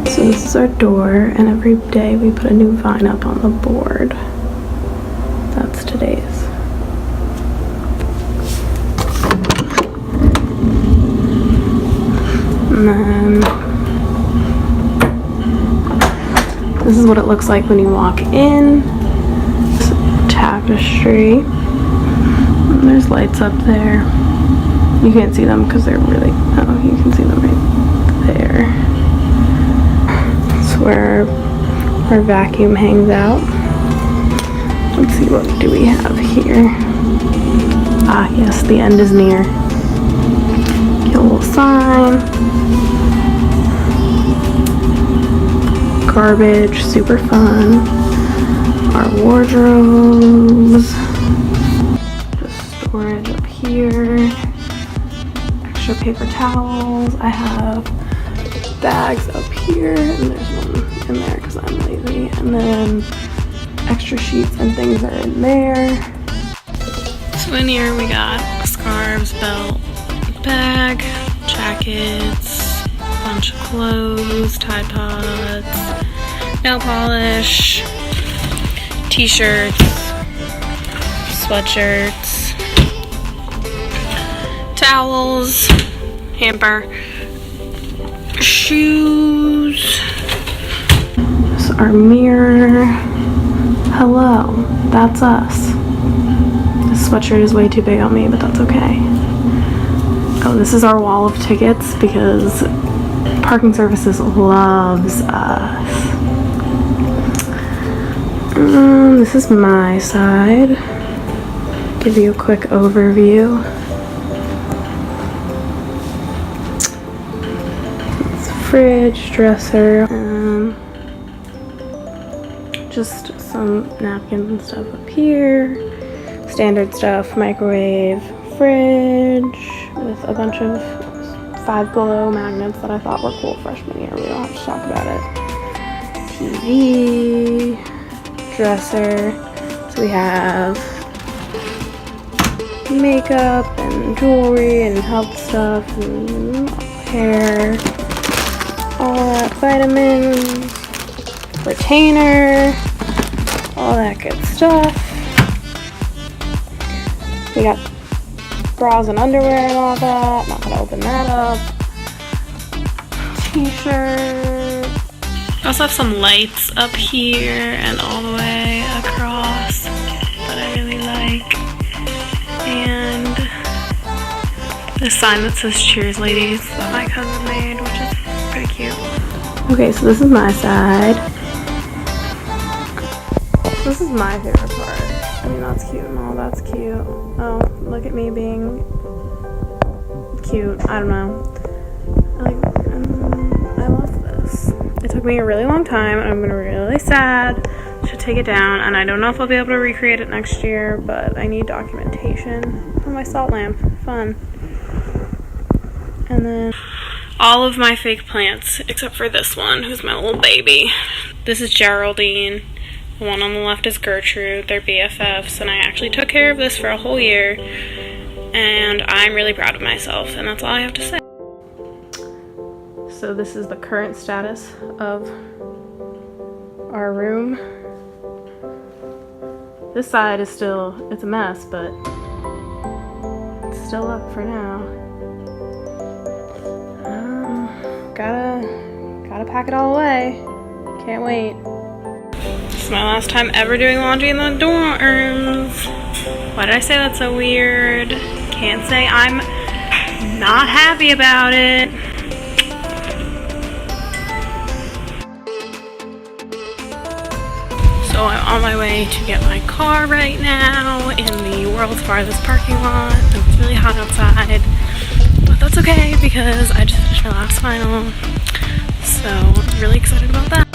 So this is our door, and every day we put a new vine up on the board. That's today's. And then this is what it looks like when you walk in. It's tapestry. And there's lights up there. You can't see them because they're really, oh, you can see them right there. Where our vacuum hangs out. Let's see, what do we have here? Ah, yes, the end is near. Get a little sign. Garbage, super fun. Our wardrobes. Just storage up here. Extra paper towels. I have bags up here, and there's one in there because I'm lazy, and then extra sheets and things are in there. So in here we got scarves, belt, bag, jackets, a bunch of clothes, Tide Pods, nail polish, t-shirts, sweatshirts, towels, hamper, shoes. This is our mirror. Hello, that's us. This sweatshirt is way too big on me, but that's okay. Oh, this is our wall of tickets because parking services loves us. This is my side. Give you a quick overview. Fridge, dresser, just some napkins and stuff up here, standard stuff, microwave, fridge with a bunch of Five Below magnets that I thought were cool freshman year. We don't have to talk about it. TV, dresser, so we have makeup and jewelry and health stuff and hair. All that, vitamins, retainer, all that good stuff. We got bras and underwear and all that. Not gonna open that up. T-shirt. I also have some lights up here and all the way across that I really like. And this sign that says "Cheers, ladies" that my cousin made, which is pretty cute. Okay, so this is my side. This is my favorite part. I mean, that's cute and all, that's cute. Oh, look at me being cute. I don't know. I love this. It took me a really long time, and I'm gonna be really sad to take it down, and I don't know if I'll be able to recreate it next year, but I need documentation for my salt lamp. Fun. And then all of my fake plants, except for this one, who's my little baby. This is Geraldine. The one on the left is Gertrude. They're BFFs, and I actually took care of this for a whole year, and I'm really proud of myself, and that's all I have to say. So this is the current status of our room. This side is still, it's a mess, but it's still up for now. Gotta pack it all away. Can't wait. This is my last time ever doing laundry in the dorms. Why did I say that's so weird? Can't say I'm not happy about it. So So I'm on my way to get my car right now in the world's farthest parking lot. It's really hot outside, but that's okay because I just finished my last final. So I'm really excited about that.